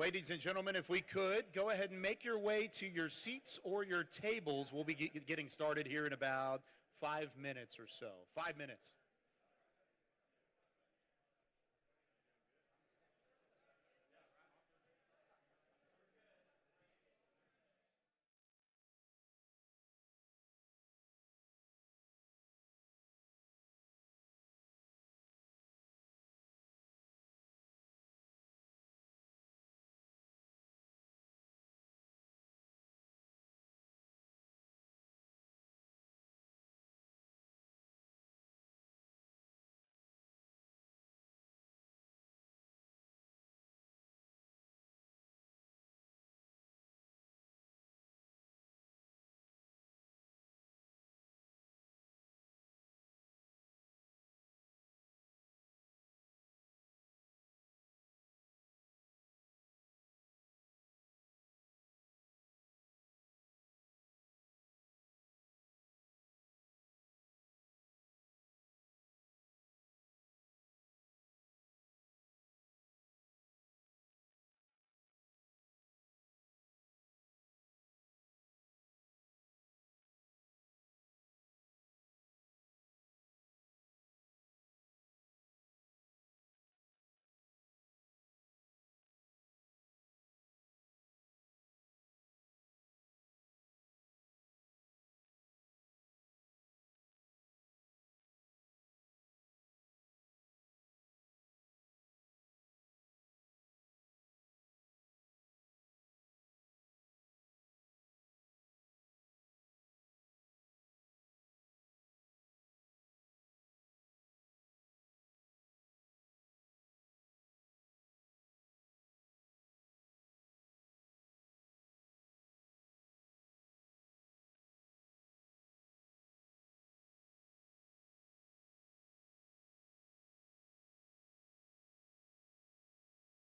Ladies and gentlemen, if we could, go ahead and make your way to your seats or your tables. We'll be getting started here in about 5 minutes or so. 5 minutes. All right, we're about 1 minute away from getting started. If we could we fill these seats in here in front? I know all these tables are taken over here too, but if you're still standing in the back, let's fill in these seats where we can around the media that's in the second row here. So just whenever you guys get an opportunity, come sit down and we'll get things started. Hello, everyone, and welcome to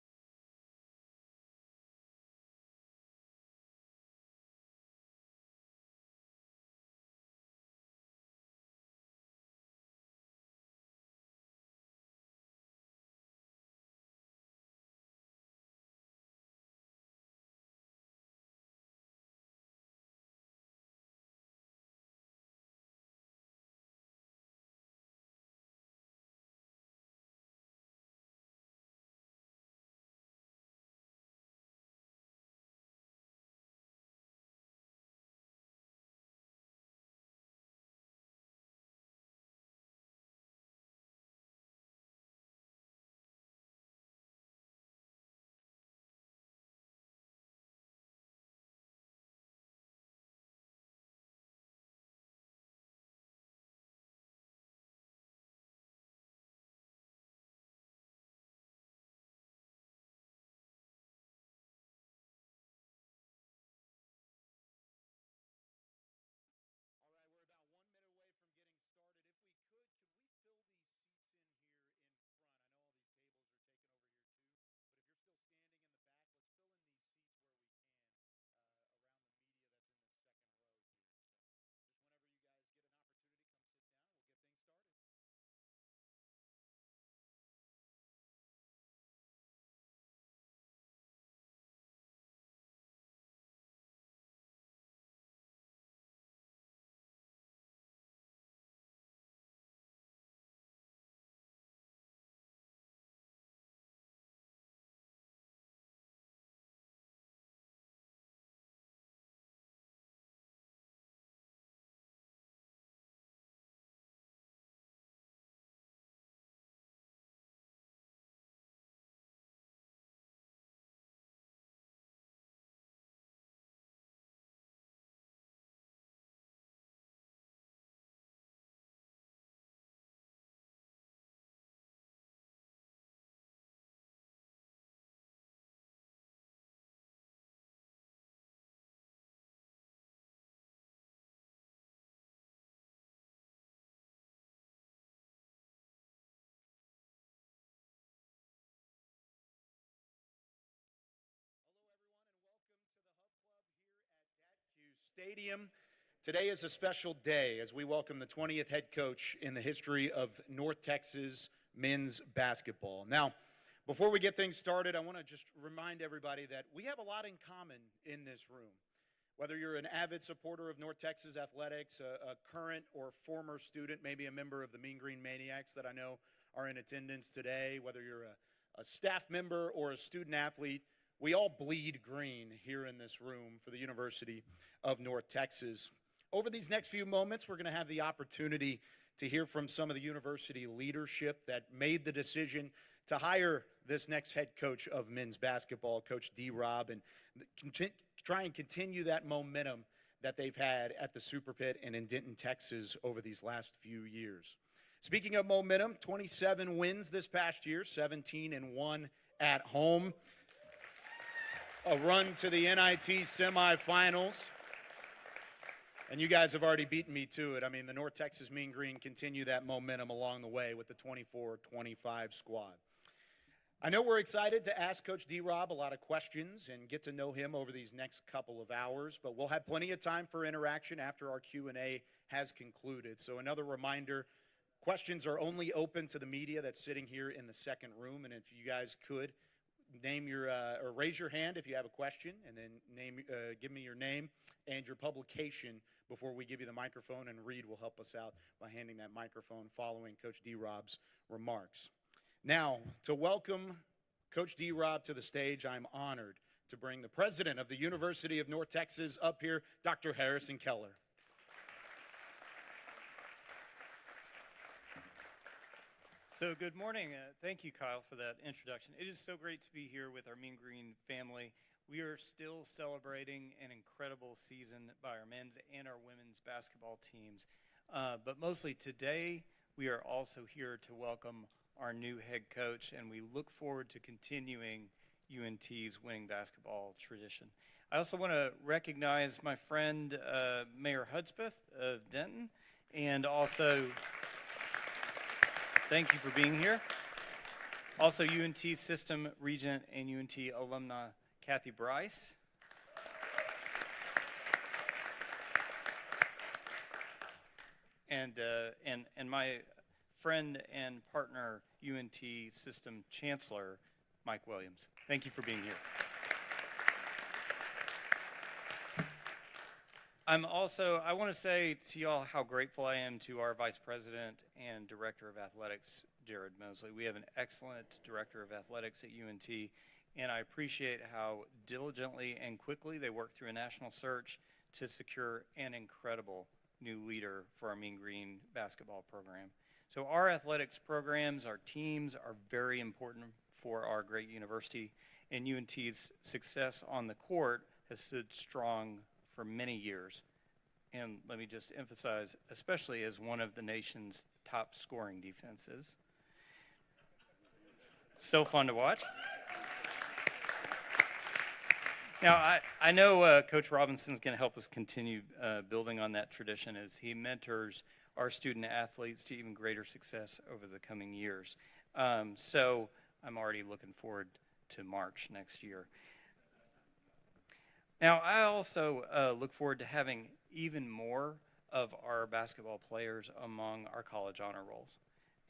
the Hub Club here at DATQ Stadium. Today is a special day as we welcome the 20th head coach in the history of North Texas men's basketball. Now, Before we get things started, I want to just remind everybody that we have a lot in common in this room. Whether you're an avid supporter of North Texas athletics, a current or former student, maybe a member of the Mean Green Maniacs that I know are in attendance today, whether you're a staff member or a student athlete, we all bleed green here in this room for the University of North Texas. Over these next few moments, we're going to have the opportunity to hear from some of the university leadership that made the decision to hire this next head coach of men's basketball, Coach D. Rob, and try and continue that momentum that they've had at the Super Pit and in Denton, Texas over these last few years. Speaking of momentum, 27 wins this past year, 17-1 at home. A run to the NIT semifinals. And you guys have already beaten me to it. I mean, the North Texas Mean Green continue that momentum along the way with the 24-25 squad. I know we're excited to ask Coach D. Rob a lot of questions and get to know him over these next couple of hours, but we'll have plenty of time for interaction after our Q&A has concluded. So another reminder, questions are only open to the media that's sitting here in the second room, and if you guys could name your or raise your hand if you have a question, and then give me your name and your publication before we give you the microphone, and Reed will help us out by handing that microphone following Coach D. Rob's remarks. Now, to welcome Coach D. Rob to the stage, I'm honored to bring the president of the University of North Texas up here, Dr. Harrison Keller. So good morning. Thank you, Kyle, for that introduction. It is so great to be here with our Mean Green family. We are still celebrating an incredible season by our men's and our women's basketball teams. But mostly today, we are also here to welcome our new head coach, and we look forward to continuing UNT's winning basketball tradition. I also want to recognize my friend, Mayor Hudspeth of Denton, and also thank you for being here. Also, UNT System Regent and UNT alumna Kathy Bryce. And my friend and partner, UNT System Chancellor, Mike Williams. Thank you for being here. I want to say to y'all how grateful I am to our Vice President and Director of Athletics, Jared Mosley. We have an excellent Director of Athletics at UNT, and I appreciate how diligently and quickly they worked through a national search to secure an incredible new leader for our Mean Green basketball program. So our athletics programs, our teams are very important for our great university, and UNT's success on the court has stood strong for many years. And let me just emphasize, especially as one of the nation's top scoring defenses. So fun to watch. Now, I know Coach Robinson's going to help us continue building on that tradition as he mentors our student athletes to even greater success over the coming years. So I'm already looking forward to March next year. Now, I also look forward to having even more of our basketball players among our college honor rolls.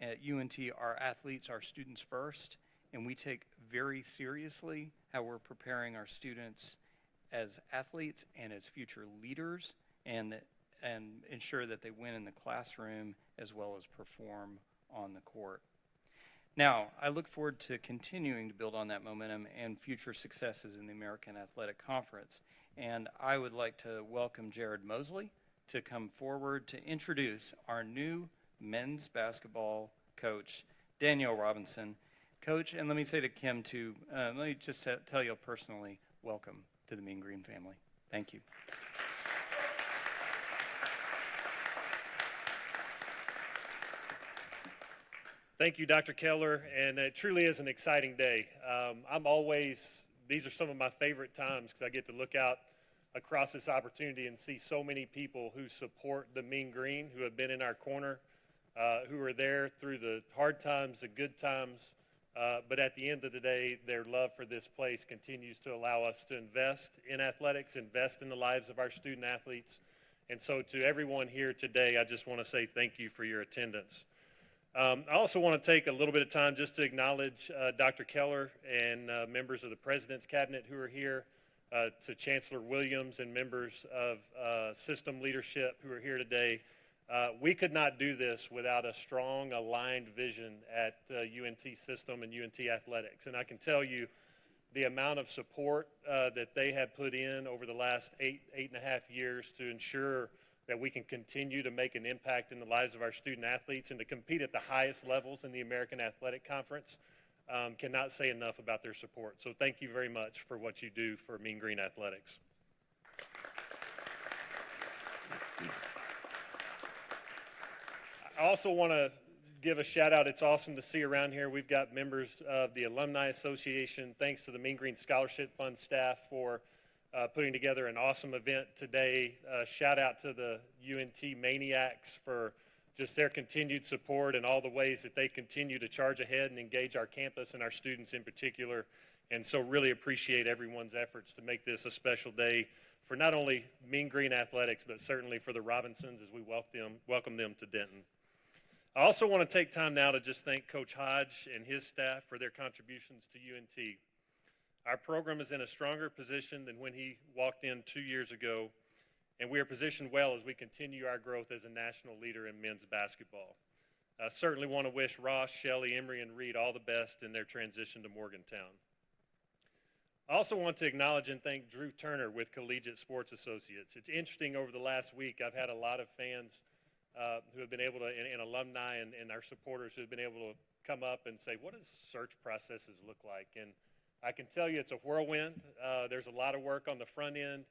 At UNT, our athletes are students first, and we take very seriously how we're preparing our students as athletes and as future leaders, and ensure that they win in the classroom as well as perform on the court. Now, I look forward to continuing to build on that momentum and future successes in the American Athletic Conference. And I would like to welcome Jared Mosley to come forward to introduce our new men's basketball coach, Daniyal Robinson. Coach, and let me say to Kim too, let me just tell you personally, welcome to the Mean Green family. Thank you. Thank you, Dr. Keller, and it truly is an exciting day. These are some of my favorite times because I get to look out across this opportunity and see so many people who support the Mean Green, who have been in our corner, who are there through the hard times, the good times, but at the end of the day, their love for this place continues to allow us to invest in athletics, invest in the lives of our student athletes. And so to everyone here today, I just want to say thank you for your attendance. I also want to take a little bit of time just to acknowledge Dr. Keller and members of the President's Cabinet who are here, to Chancellor Williams and members of system leadership who are here today. We could not do this without a strong, aligned vision at UNT System and UNT Athletics. And I can tell you the amount of support that they have put in over the last eight and a half years to ensure that we can continue to make an impact in the lives of our student athletes and to compete at the highest levels in the American Athletic Conference. Cannot say enough about their support. So thank you very much for what you do for Mean Green Athletics. I also want to give a shout out. It's awesome to see around here. We've got members of the Alumni Association. Thanks to the Mean Green Scholarship Fund staff for putting together an awesome event today. Shout out to the UNT Maniacs for just their continued support and all the ways that they continue to charge ahead and engage our campus and our students in particular. And so really appreciate everyone's efforts to make this a special day for not only Mean Green Athletics, but certainly for the Robinsons as we welcome them to Denton. I also want to take time now to just thank Coach Hodge and his staff for their contributions to UNT. Our program is in a stronger position than when he walked in 2 years ago, and we are positioned well as we continue our growth as a national leader in men's basketball. I certainly want to wish Ross, Shelley, Emery, and Reed all the best in their transition to Morgantown. I also want to acknowledge and thank Drew Turner with Collegiate Sports Associates. It's interesting, over the last week, I've had a lot of fans who have been able to, and alumni and our supporters who have been able to come up and say, what does search processes look like? And I can tell you it's a whirlwind. There's a lot of work on the front end.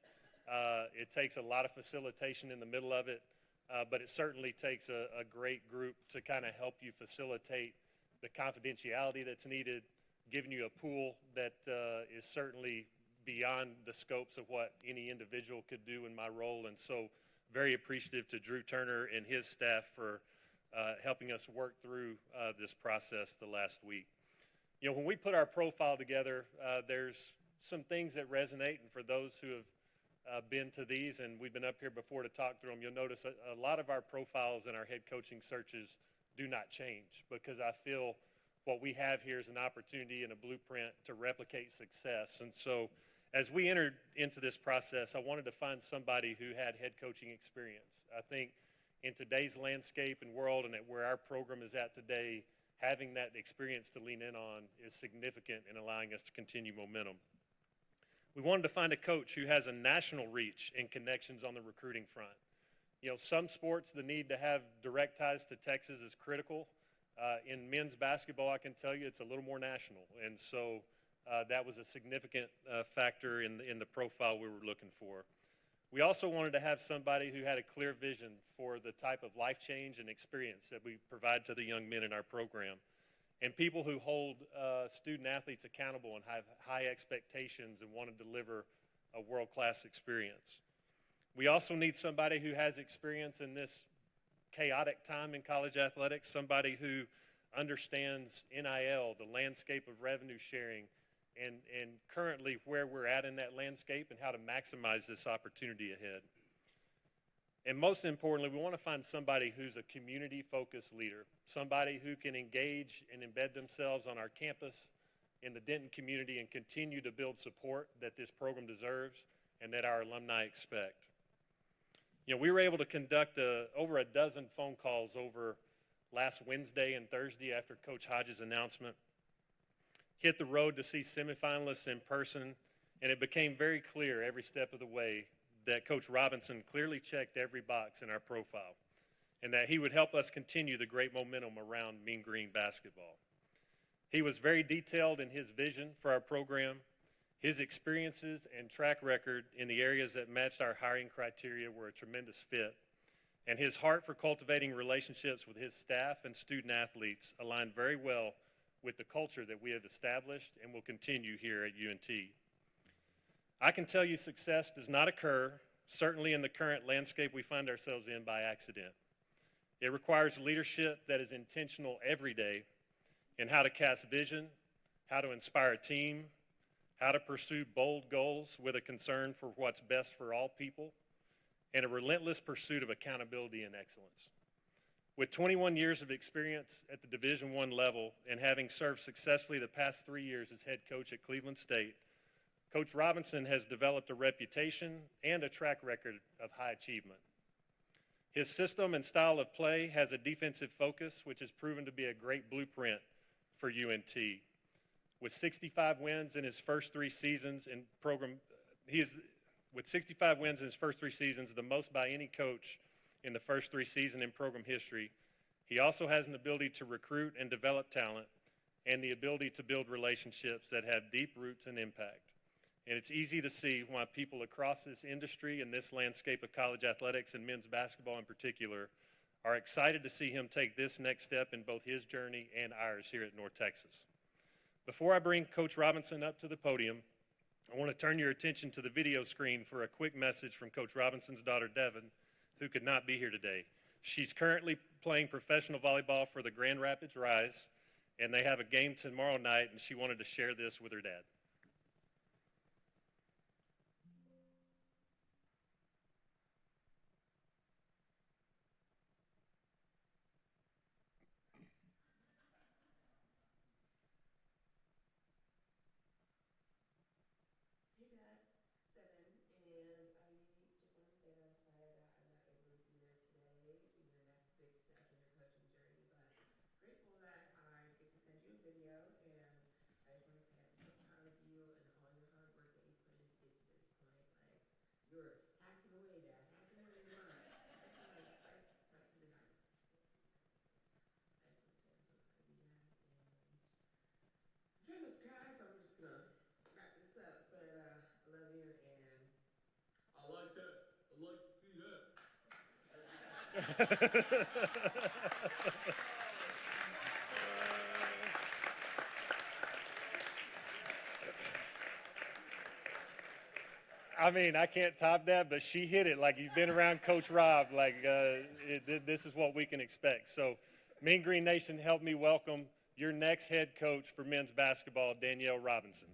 It takes a lot of facilitation in the middle of it, but it certainly takes a great group to kind of help you facilitate the confidentiality that's needed, giving you a pool that is certainly beyond the scopes of what any individual could do in my role. And so very appreciative to Drew Turner and his staff for helping us work through this process the last week. You know, when we put our profile together, there's some things that resonate, and for those who have been to these, and we've been up here before to talk through them, you'll notice a lot of our profiles and our head coaching searches do not change, because I feel what we have here is an opportunity and a blueprint to replicate success. And so as we entered into this process, I wanted to find somebody who had head coaching experience. I think in today's landscape and world, and at where our program is at today, having that experience to lean in on is significant in allowing us to continue momentum. We wanted to find a coach who has a national reach and connections on the recruiting front. You know, some sports, the need to have direct ties to Texas is critical. In men's basketball, I can tell you it's a little more national. And so that was a significant factor in the profile we were looking for. We also wanted to have somebody who had a clear vision for the type of life change and experience that we provide to the young men in our program, and people who hold student athletes accountable and have high expectations and want to deliver a world-class experience. We also need somebody who has experience in this chaotic time in college athletics, somebody who understands NIL, the landscape of revenue sharing, and currently where we're at in that landscape and how to maximize this opportunity ahead. And most importantly, we want to find somebody who's a community-focused leader, somebody who can engage and embed themselves on our campus, in the Denton community, and continue to build support that this program deserves and that our alumni expect. You know, we were able to conduct over a dozen phone calls over last Wednesday and Thursday after Coach Hodges' announcement, hit the road to see semifinalists in person, and it became very clear every step of the way that Coach Robinson clearly checked every box in our profile, and that he would help us continue the great momentum around Mean Green basketball. He was very detailed in his vision for our program. His experiences and track record in the areas that matched our hiring criteria were a tremendous fit, and his heart for cultivating relationships with his staff and student athletes aligned very well with the culture that we have established and will continue here at UNT. I can tell you success does not occur, certainly in the current landscape we find ourselves in, by accident. It requires leadership that is intentional every day in how to cast vision, how to inspire a team, how to pursue bold goals with a concern for what's best for all people, and a relentless pursuit of accountability and excellence. With 21 years of experience at the Division I level and having served successfully the past 3 years as head coach at Cleveland State, Coach Robinson has developed a reputation and a track record of high achievement. His system and style of play has a defensive focus, which has proven to be a great blueprint for UNT. With 65 wins in his first 3 seasons in program, with 65 wins in his first 3 seasons, the most by any coach in the first 3 seasons in program history. He also has an ability to recruit and develop talent and the ability to build relationships that have deep roots and impact. And it's easy to see why people across this industry and this landscape of college athletics and men's basketball in particular are excited to see him take this next step in both his journey and ours here at North Texas. Before I bring Coach Robinson up to the podium, I want to turn your attention to the video screen for a quick message from Coach Robinson's daughter, Devin, who could not be here today. She's currently playing professional volleyball for the Grand Rapids Rise, and they have a game tomorrow night, and she wanted to share this with her dad. Hey Dad, it's Devin, and I just wanted to say that I'm sorry that I'm not able to be there today in your next big step in your coaching journey, but grateful that I get to send you a video, and I just want to say I'm so proud of you and all your hard work that you put in to get to this point. Like, you're hacking away, Dad, hacking away the lines, hacking away right to the diamonds, right to the diamonds. And I just want to say I'm so proud of you, Dad, and I'm trying not to cry, so I'm just gonna wrap this up. But I love you, and I like that. I like to see that. I mean, I can't top that, but she hit it like you've been around Coach Rob. Like, this is what we can expect. So, Mean Green Nation, help me welcome your next head coach for men's basketball, Daniyal Robinson.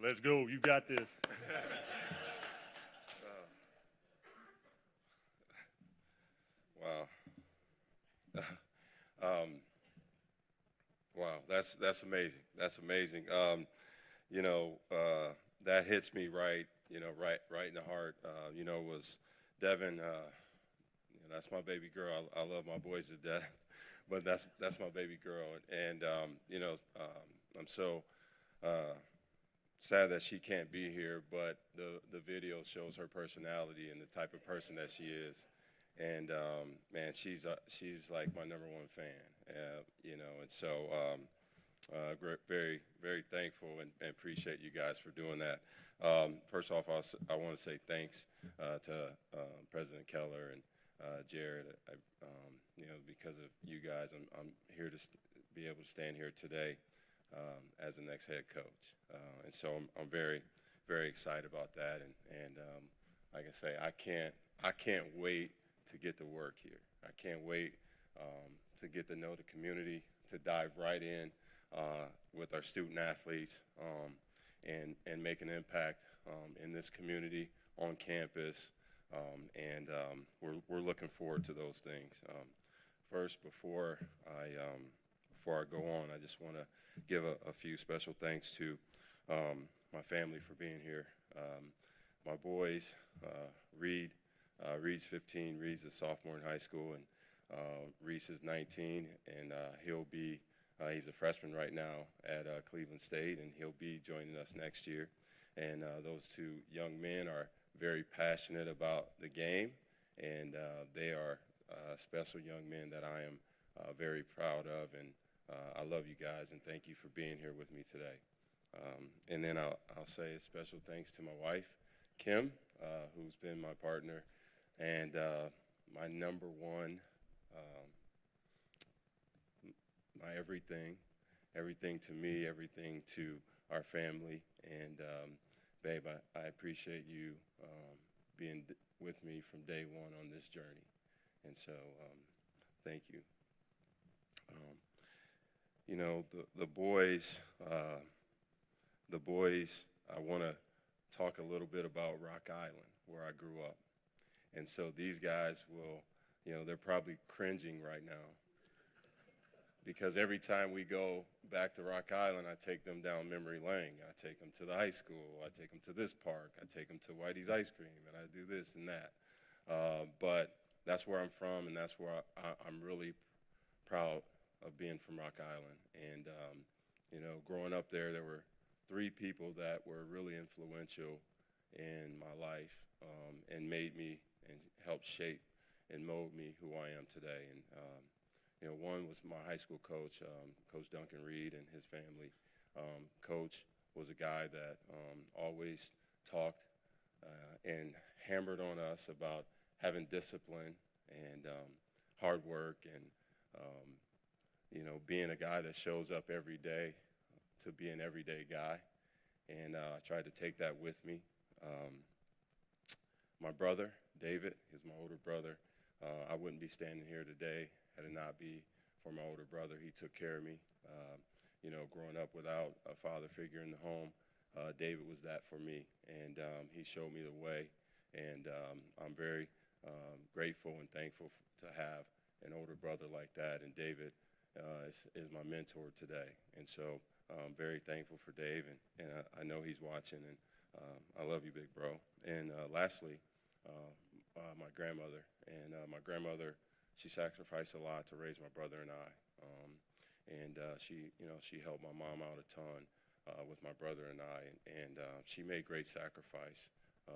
Let's go. You got this. Wow. Wow, that's amazing. That's amazing. That hits me right, right in the heart. Was Devin. That's my baby girl. I love my boys to death, but that's my baby girl, and I'm so sad that she can't be here. But the video shows her personality and the type of person that she is. And man, she's like my #1 fan, and so very, very thankful and appreciate you guys for doing that. First off, I want to say thanks to President Keller and Jared. Because of you guys, I'm here to be able to stand here today as the next head coach, and so I'm very, very excited about that. And like I say, I can't wait to get to work here. I can't wait to get to know the community, to dive right in with our student athletes and make an impact in this community, on campus, and we're looking forward to those things. First, before I go on, I just want to give a few special thanks to my family for being here. My boys, Reed. Reed's 15. Reed's a sophomore in high school, and Reese is 19, and he's a freshman right now at Cleveland State, and he'll be joining us next year. And those 2 young men are very passionate about the game, and they are special young men that I am very proud of, and I love you guys, and thank you for being here with me today. And then I'll say a special thanks to my wife, Kim, who's been my partner and my #1, my everything, everything to me, everything to our family. And babe, I appreciate you being with me from day one on this journey. And so, thank you. Um, you know, the boys, I want to talk a little bit about Rock Island, where I grew up. And so these guys will, they're probably cringing right now because every time we go back to Rock Island, I take them down memory lane. I take them to the high school. I take them to this park. I take them to Whitey's Ice Cream, and I do this and that. But that's where I'm from, and that's where I'm really proud of being from Rock Island. And, growing up there, there were three people that were really influential in my life and made me and helped shape and mold me who I am today. And, one was my high school coach, Coach Duncan Reed and his family. Coach was a guy that always talked and hammered on us about having discipline and hard work and, being a guy that shows up every day to be an everyday guy. And I tried to take that with me. My brother, David, is my older brother. I wouldn't be standing here today had it not be for my older brother. He took care of me. Growing up without a father figure in the home, David was that for me, and he showed me the way. And I'm very grateful and thankful to have an older brother like that. And David is my mentor today. And so I'm very thankful for Dave, and I know he's watching, and I love you, big bro. And lastly, my grandmother. And my grandmother, she sacrificed a lot to raise my brother and I. She helped my mom out a ton with my brother and I, and she made great sacrifice.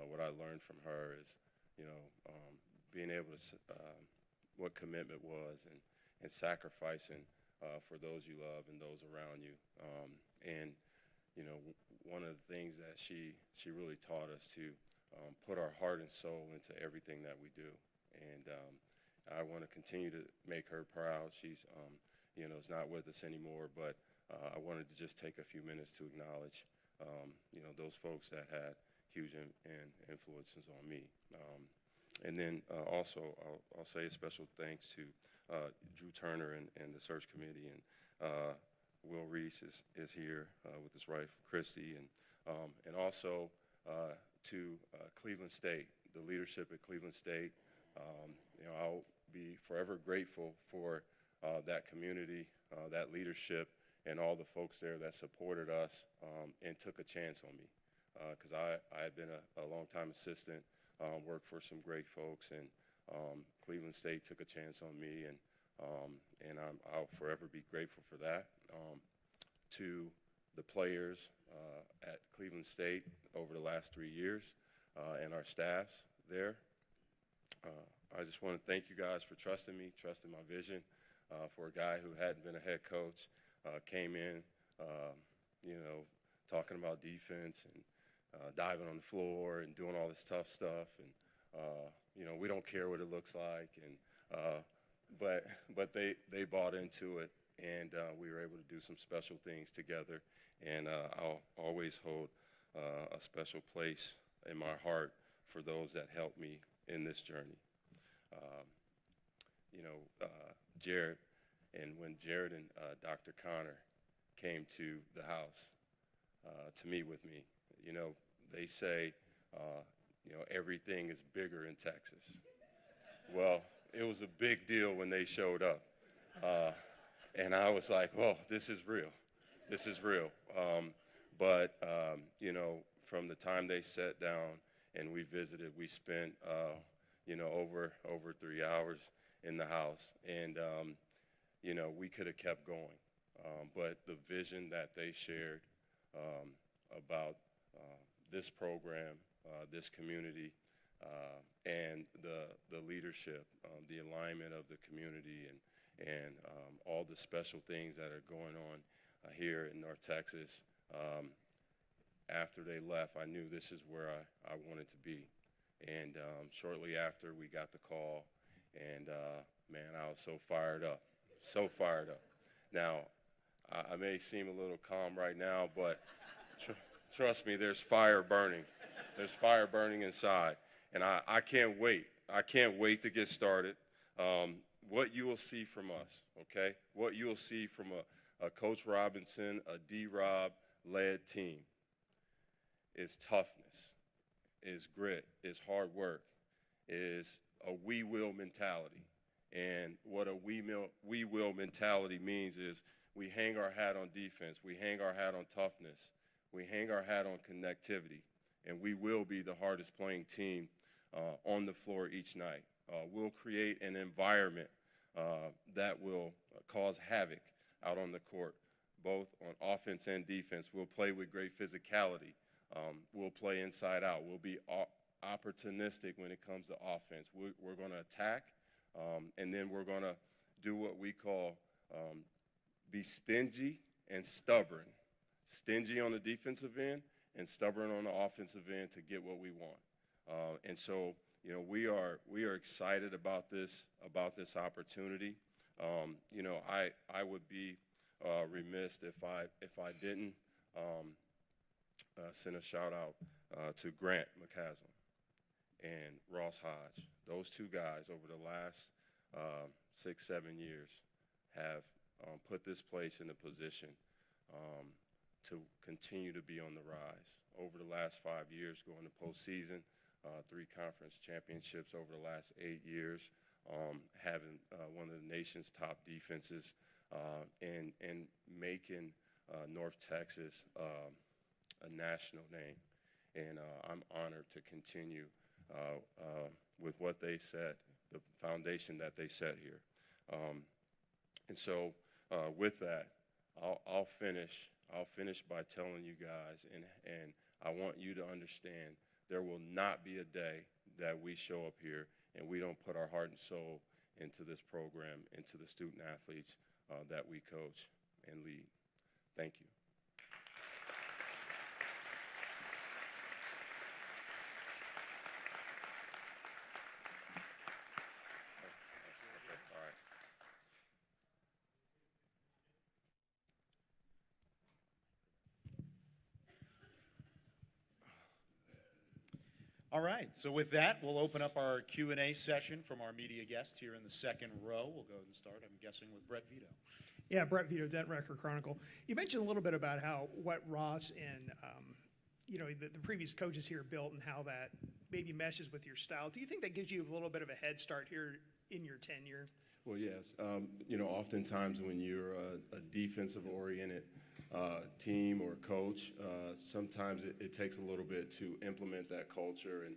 What I learned from her is, being able to, what commitment was and sacrificing for those you love and those around you. One of the things that she really taught us to put our heart and soul into everything that we do. And I want to continue to make her proud. She's, is not with us anymore, but I wanted to just take a few minutes to acknowledge, those folks that had huge influences on me. And then also, I'll say a special thanks to Drew Turner and the search committee, and Will Reese is here with his wife, Christy, and also to Cleveland State, the leadership at Cleveland State. I'll be forever grateful for that community, that leadership, and all the folks there that supported us and took a chance on me. Because I had been a long-time assistant, worked for some great folks, and Cleveland State took a chance on me, and I'll forever be grateful for that. To the players at Cleveland State over the last 3 years and our staffs there, I just want to thank you guys for trusting me, trusting my vision. For a guy who hadn't been a head coach, came in, talking about defense and diving on the floor and doing all this tough stuff, and we don't care what it looks like, and but they bought into it, and we were able to do some special things together, and I'll always hold a special place in my heart for those that helped me in this journey. Jared, and when Jared and Dr. Connor came to the house to meet with me, they say, everything is bigger in Texas. Well, it was a big deal when they showed up. And I was like, well, this is real. This is real. But from the time they sat down and we visited, we spent, over 3 hours in the house. And, we could have kept going. But the vision that they shared about this program, this community, and the leadership, the alignment of the community, and all the special things that are going on here in North Texas. After they left, I knew this is where I wanted to be. And shortly after, we got the call, and man, I was so fired up, so fired up. Now, I may seem a little calm right now, but trust me, there's fire burning. There's fire burning inside. And I can't wait. I can't wait to get started. What you will see from us, okay? What you will see from a Coach Robinson, a D-Rob-led team is toughness, is grit, is hard work, is a we will mentality. And what a we will mentality means is we hang our hat on defense, we hang our hat on toughness, we hang our hat on connectivity, and we will be the hardest playing team on the floor each night. We'll create an environment that will cause havoc out on the court, both on offense and defense. We'll play with great physicality. We'll play inside out. We'll be opportunistic when it comes to offense. We're going to attack, and then we're going to do what we call be stingy and stubborn. Stingy on the defensive end and stubborn on the offensive end to get what we want. And so, you know, we are excited about this opportunity. You know, I would be remiss if I didn't send a shout out to Grant McCaslam and Ross Hodge. Those two guys over the last 6-7 years have put this place in a position to continue to be on the rise. Over the last 5 years, going to postseason, 3 conference championships over the last 8 years, having one of the nation's top defenses, and making North Texas a national name. And I'm honored to continue with what they set, the foundation that they set here. And so with that, I'll finish by telling you guys, and I want you to understand, there will not be a day that we show up here and we don't put our heart and soul into this program, into the student athletes that we coach and lead. Thank you. All right. All right, so with that, we'll open up our Q&A session from our media guests here in the second row. We'll go and start, I'm guessing, with Brett Vito. Yeah, Brett Vito, Dent Record Chronicle. You mentioned a little bit about what Ross and the previous coaches here built and how that maybe meshes with your style. Do you think that gives you a little bit of a head start here in your tenure? Well, yes. Oftentimes when you're a defensive-oriented team or coach, sometimes it takes a little bit to implement that culture and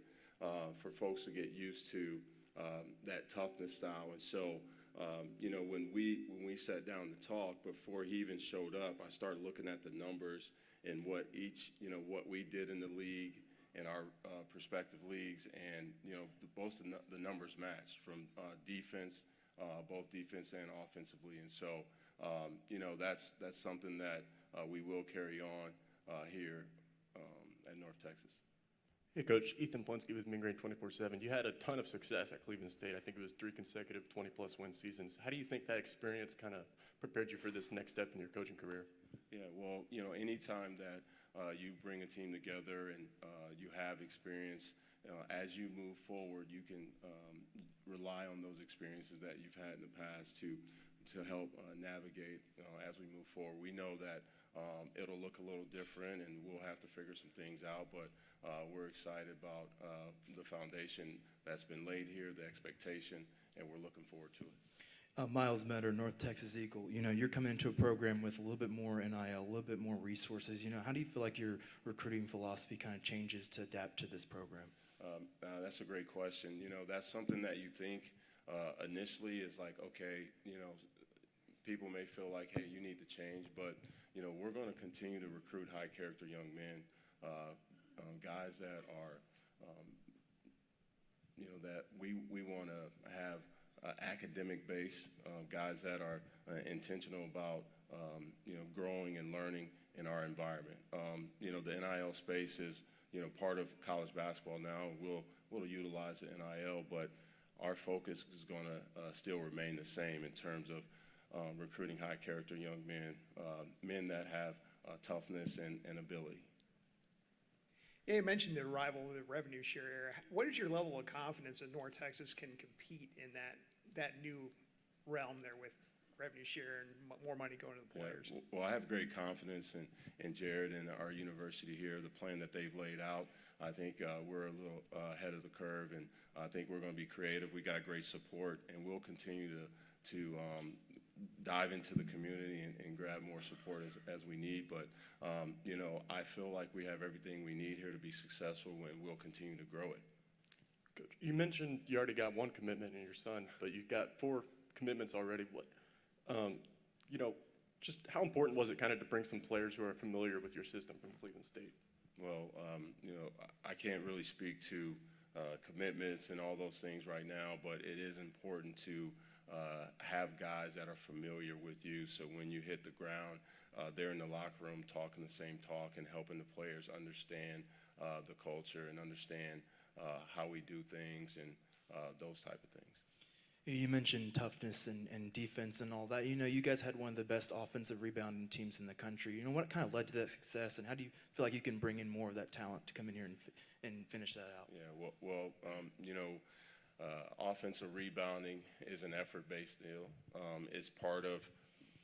for folks to get used to that toughness style. And so, when we sat down to talk, before he even showed up, I started looking at the numbers and what we did in the league and our prospective leagues, and both the numbers matched from defense. Both defense and offensively, and so that's something that we will carry on here at North Texas. Hey, Coach. Ethan Plinsky with Mingrane 24/7. You had a ton of success at Cleveland State. I think it was 3 consecutive 20-plus win seasons. How do you think that experience kind of prepared you for this next step in your coaching career? Yeah, well, anytime that you bring a team together and you have experience, as you move forward, you can rely on those experiences that you've had in the past to help navigate as we move forward. We know that it'll look a little different, and we'll have to figure some things out, but we're excited about the foundation that's been laid here, the expectation, and we're looking forward to it. Miles Metter, North Texas Eagle. You're coming into a program with a little bit more NIL, a little bit more resources. How do you feel like your recruiting philosophy kind of changes to adapt to this program? That's a great question. That's something that you think initially is like, okay, people may feel like, hey, you need to change, but, we're going to continue to recruit high-character young men, guys that are, that we want to have academic base, guys that are intentional about, growing and learning in our environment. The NIL space is, part of college basketball now. We'll utilize the NIL, but our focus is going to still remain the same in terms of recruiting high character young men, men that have toughness and ability. Yeah, you mentioned the arrival of the revenue share era. What is your level of confidence that North Texas can compete in that new realm there with revenue share and more money going to the players? Yeah, well, I have great confidence in Jared and our university here, the plan that they've laid out. I think we're a little ahead of the curve, and I think we're going to be creative. We got great support, and we'll continue to dive into the community and grab more support as we need. But, I feel like we have everything we need here to be successful, and we'll continue to grow it. Coach, you mentioned you already got one commitment in your son, but you've got 4 commitments already. Just how important was it kind of to bring some players who are familiar with your system from Cleveland State? Well, I can't really speak to commitments and all those things right now, but it is important to have guys that are familiar with you. So when you hit the ground, they're in the locker room talking the same talk and helping the players understand the culture and understand how we do things and those type of things. You mentioned toughness and defense and all that. You guys had one of the best offensive rebounding teams in the country. What kind of led to that success, and how do you feel like you can bring in more of that talent to come in here and finish that out? Yeah, offensive rebounding is an effort-based deal. It's part of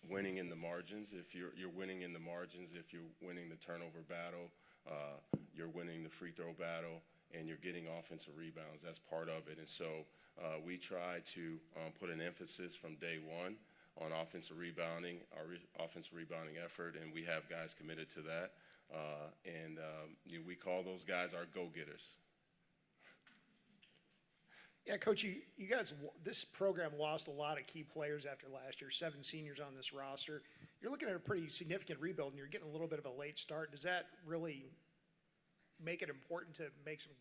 winning in the margins. If you're winning in the margins, if you're winning the turnover battle, you're winning the free throw battle, and you're getting offensive rebounds. That's part of it. And so we try to put an emphasis from day one on offensive rebounding, our offensive rebounding effort, and we have guys committed to that. We call those guys our go-getters. Yeah, Coach, you guys, this program lost a lot of key players after last year, 7 seniors on this roster. You're looking at a pretty significant rebuild, and you're getting a little bit of a late start. Does that really make it important to make some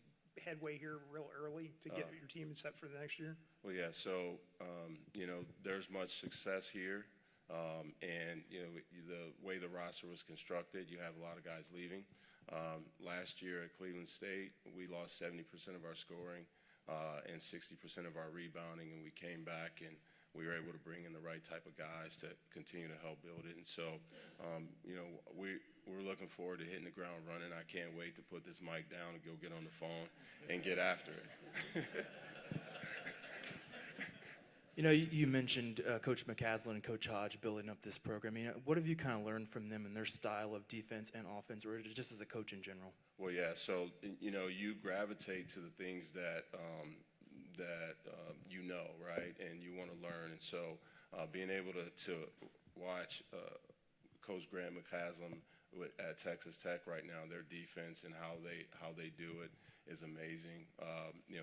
headway here real early to get your team set for the next year? Well, yeah, so, there's much success here. And, the way the roster was constructed, you have a lot of guys leaving. Last year at Cleveland State, we lost 70% of our scoring and 60% of our rebounding, and we came back and we were able to bring in the right type of guys to continue to help build it. And so, we're looking forward to hitting the ground running. I can't wait to put this mic down and go get on the phone and get after it. You mentioned Coach McCaslin and Coach Hodge building up this program. What have you kind of learned from them and their style of defense and offense, or just as a coach in general? Well, yeah. So you gravitate to the things that right, and you want to learn. And so being able to watch Coach Grant McCaslin at Texas Tech right now, their defense and how they do it is amazing.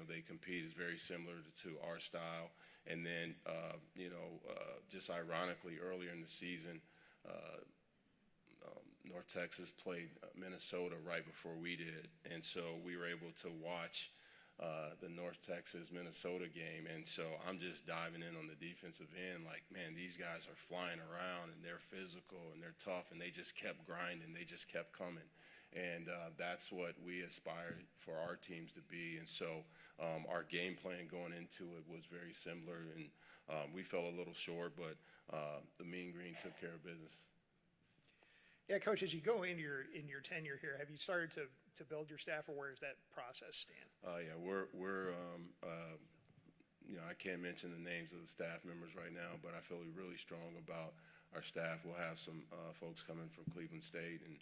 They compete is very similar to our style. And then, just ironically, earlier in the season, North Texas played Minnesota right before we did. And so we were able to watch the North Texas-Minnesota game. And so I'm just diving in on the defensive end like, man, these guys are flying around, and they're physical, and they're tough, and they just kept grinding. They just kept coming. And that's what we aspire for our teams to be. And so our game plan going into it was very similar, and we fell a little short, but the Mean Green took care of business. Yeah, Coach, as you go into your tenure here, have you started to build your staff, or where does that process stand? Yeah, we're I can't mention the names of the staff members right now, but I feel really strong about our staff. We'll have some folks coming from Cleveland State and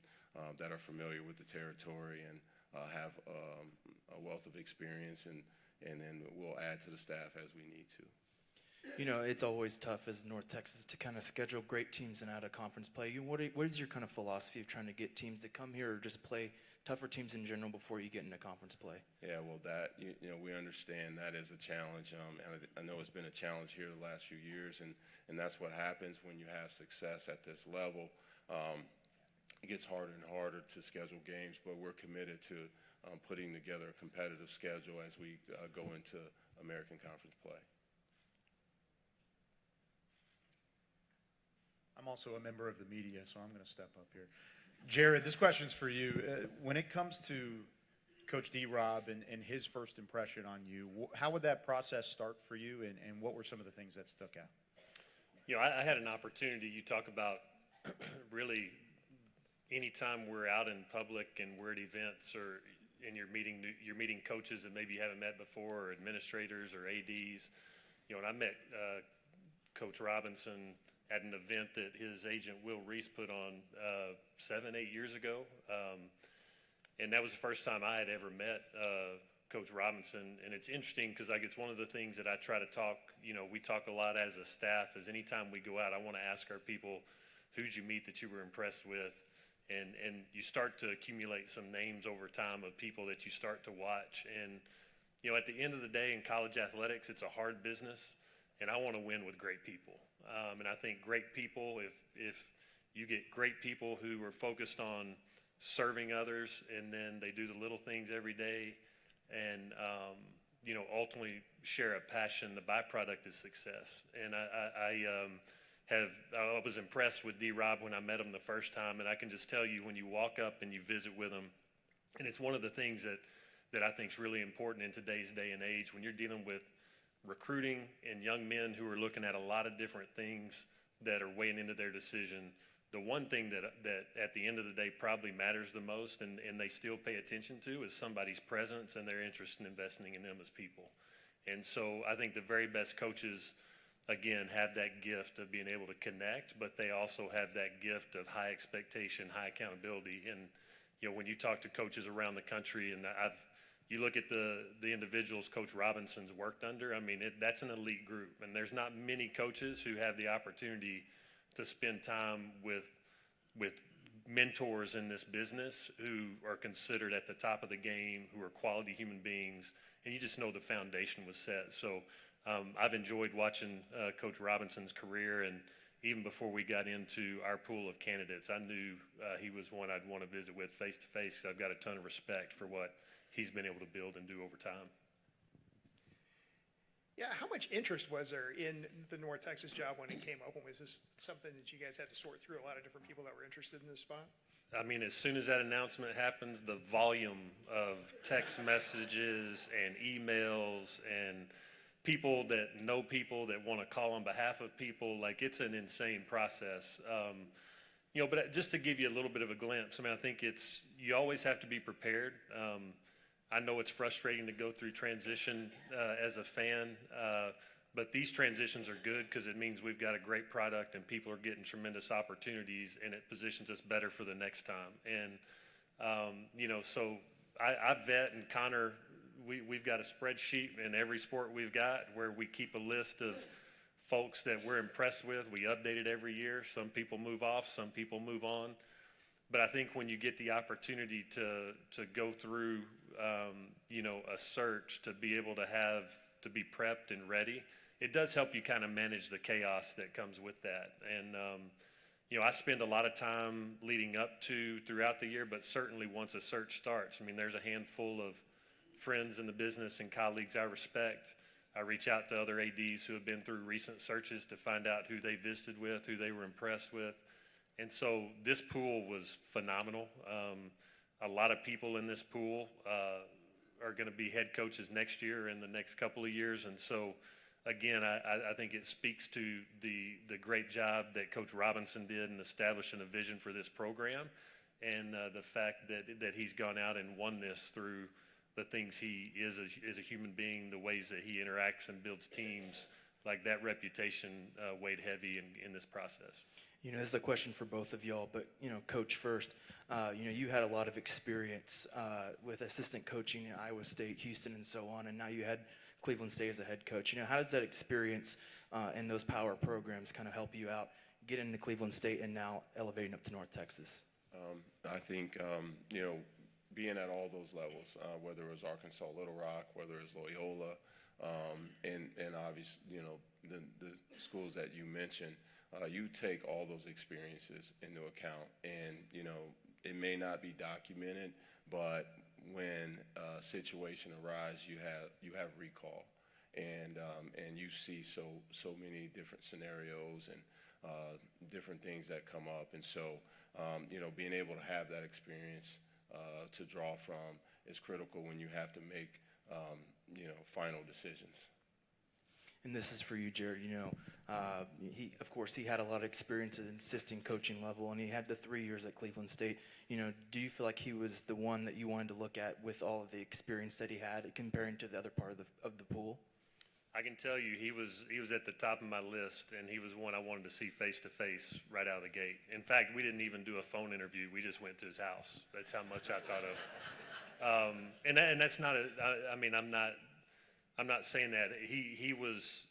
that are familiar with the territory and have a wealth of experience, and then we'll add to the staff as we need to. It's always tough as North Texas to kind of schedule great teams and out of conference play. What is your kind of philosophy of trying to get teams to come here or just play tougher teams in general before you get into conference play? Yeah, well, that we understand that is a challenge, and I know it's been a challenge here the last few years, and that's what happens when you have success at this level. It gets harder and harder to schedule games, but we're committed to putting together a competitive schedule as we go into American Conference play. I'm also a member of the media, so I'm going to step up here. Jared, this question's for you. When it comes to Coach D-Rob and his first impression on you, how would that process start for you, and what were some of the things that stuck out? I had an opportunity. You talk about really anytime we're out in public and we're at events or and you're meeting coaches that maybe you haven't met before, or administrators or ADs. And I met Coach Robinson at an event that his agent Will Reese put on 7-8 years ago, and that was the first time I had ever met Coach Robinson. And it's interesting because it's one of the things that I try to talk. We talk a lot as a staff. Is anytime we go out, I want to ask our people, who'd you meet that you were impressed with? And you start to accumulate some names over time of people that you start to watch. And, at the end of the day in college athletics, it's a hard business, and I want to win with great people. And I think great people, if you get great people who are focused on serving others, and then they do the little things every day, and, ultimately share a passion, the byproduct is success. And I was impressed with D-Rob when I met him the first time, and I can just tell you when you walk up and you visit with him, and it's one of the things that I think is really important in today's day and age when you're dealing with recruiting and young men who are looking at a lot of different things that are weighing into their decision. The one thing that at the end of the day probably matters the most and they still pay attention to is somebody's presence and their interest in investing in them as people. And so I think the very best coaches, again, have that gift of being able to connect, but they also have that gift of high expectation, high accountability. And, when you talk to coaches around the country, and you look at the individuals Coach Robinson's worked under, that's an elite group. And there's not many coaches who have the opportunity to spend time with mentors in this business who are considered at the top of the game, who are quality human beings, and you just know the foundation was set. So I've enjoyed watching Coach Robinson's career, and even before we got into our pool of candidates, I knew he was one I'd want to visit with face to face, because I've got a ton of respect for what he's been able to build and do over time. Yeah, how much interest was there in the North Texas job when it came open? Was this something that you guys had to sort through, a lot of different people that were interested in this spot? As soon as that announcement happens, the volume of text messages and emails and people that know people that want to call on behalf of people, it's an insane process. But just to give you a little bit of a glimpse, I think you always have to be prepared. I know it's frustrating to go through transition as a fan, but these transitions are good because it means we've got a great product and people are getting tremendous opportunities, and it positions us better for the next time. And, so I vet, and Connor, we've got a spreadsheet in every sport we've got where we keep a list of folks that we're impressed with. We update it every year. Some people move off, some people move on. But I think when you get the opportunity to go through, a search, to be able to be prepped and ready, it does help you kind of manage the chaos that comes with that. And, I spend a lot of time leading up to throughout the year, but certainly once a search starts, there's a handful of friends in the business and colleagues I respect. I reach out to other ADs who have been through recent searches to find out who they visited with, who they were impressed with. And so this pool was phenomenal. A lot of people in this pool are going to be head coaches next year and the next couple of years. And so, again, I think it speaks to the great job that Coach Robinson did in establishing a vision for this program, and the fact that he's gone out and won this through the things he is as a human being, the ways that he interacts and builds teams. That reputation weighed heavy in this process. This is a question for both of y'all, but, Coach first, you had a lot of experience with assistant coaching at Iowa State, Houston, and so on, and now you had Cleveland State as a head coach. How does that experience and those power programs kind of help you out, get into Cleveland State and now elevating up to North Texas? I think, being at all those levels, whether it was Arkansas, Little Rock, whether it was Loyola, and obviously, the schools that you mentioned, you take all those experiences into account, and it may not be documented, but when a situation arises, you have recall, and you see so many different scenarios and different things that come up, and so being able to have that experience to draw from is critical when you have to make final decisions. and this is for you, Jared. Of course, he had a lot of experience at an assistant coaching level, and he had the 3 years at Cleveland State. Do you feel like he was the one that you wanted to look at with all of the experience that he had, comparing to the other part of the pool? I can tell you he was at the top of my list, and he was one I wanted to see face to face right out of the gate. In fact, we didn't even do a phone interview. We just went to his house. That's how much I thought of him. And that's not I'm not saying that. He was,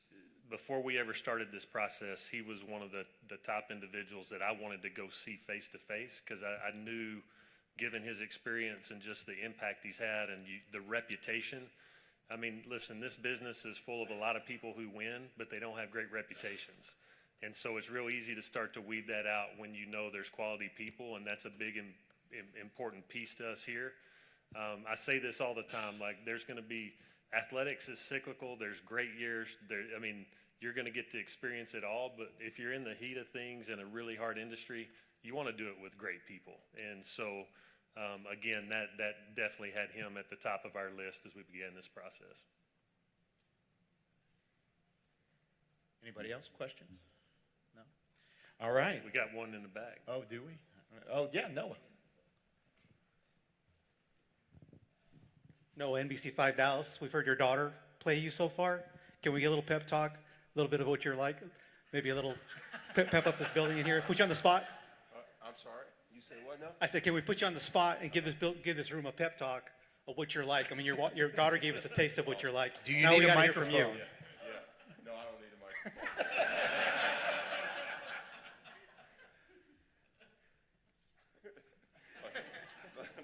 before we ever started this process, he was one of the top individuals that I wanted to go see face to face, because I knew, given his experience and just the impact he's had and the reputation. I mean, listen, this business is full of a lot of people who win, but they don't have great reputations. And so it's real easy to start to weed that out when you know there's quality people, and that's a big important piece to us here. I say this all the time, like, there's going to be, athletics is cyclical. There's great years. You're going to get to experience it all, but if you're in the heat of things in a really hard industry, you want to do it with great people. And so, again, that definitely had him at the top of our list as we began this process. Anybody else? Questions? No? All right. We got one in the back. Oh, do we? Oh, yeah, Noah. Noah, NBC5 Dallas. We've heard your daughter play you so far. Can we get a little pep talk? A little bit of what you're like? Maybe a little pep up this building in here. Put you on the spot. I'm sorry. You say what now? I said, can we put you on the spot and give this room a pep talk of what you're like? I mean, your daughter gave us a taste of what you're like. Do you now need we a gotta microphone? hear from you. Yeah. No, I don't need a microphone.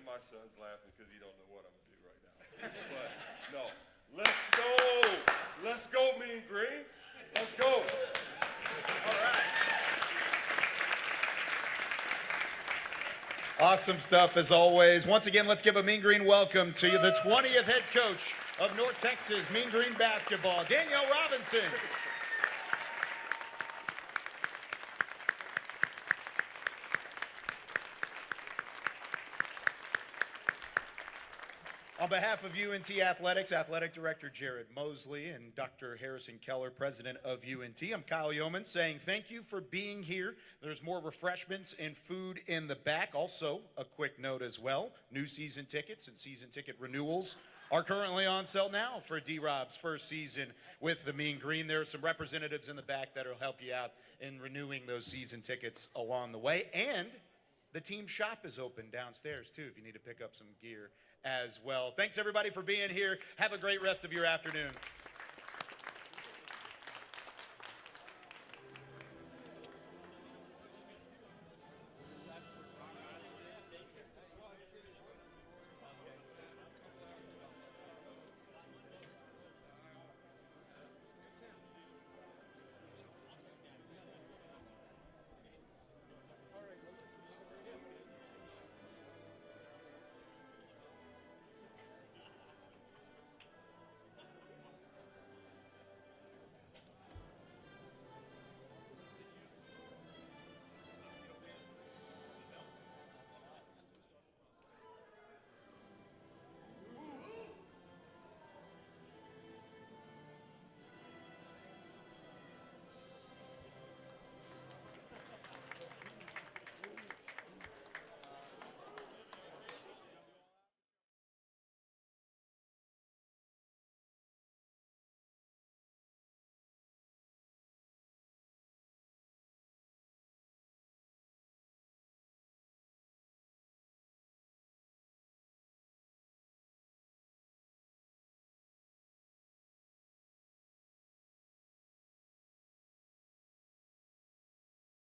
My son's laughing because he don't know what I'm gonna do right now. But no, let's go. Let's go, Mean Green. Let's go. All right. Awesome stuff as always. Once again, let's give a Mean Green welcome to the 20th head coach of North Texas Mean Green basketball, Daniyal Robinson. On behalf of UNT Athletics, Athletic Director Jared Mosley and Dr. Harrison Keller, President of UNT, I'm Kyle Yeoman saying thank you for being here. There's more refreshments and food in the back. Also, a quick note as well, new season tickets and season ticket renewals are currently on sale now for D-Rob's first season with the Mean Green. There are some representatives in the back that will help you out in renewing those season tickets along the way. And the team shop is open downstairs, too, if you need to pick up some gear as well. Thanks, everybody, for being here. Have a great rest of your afternoon.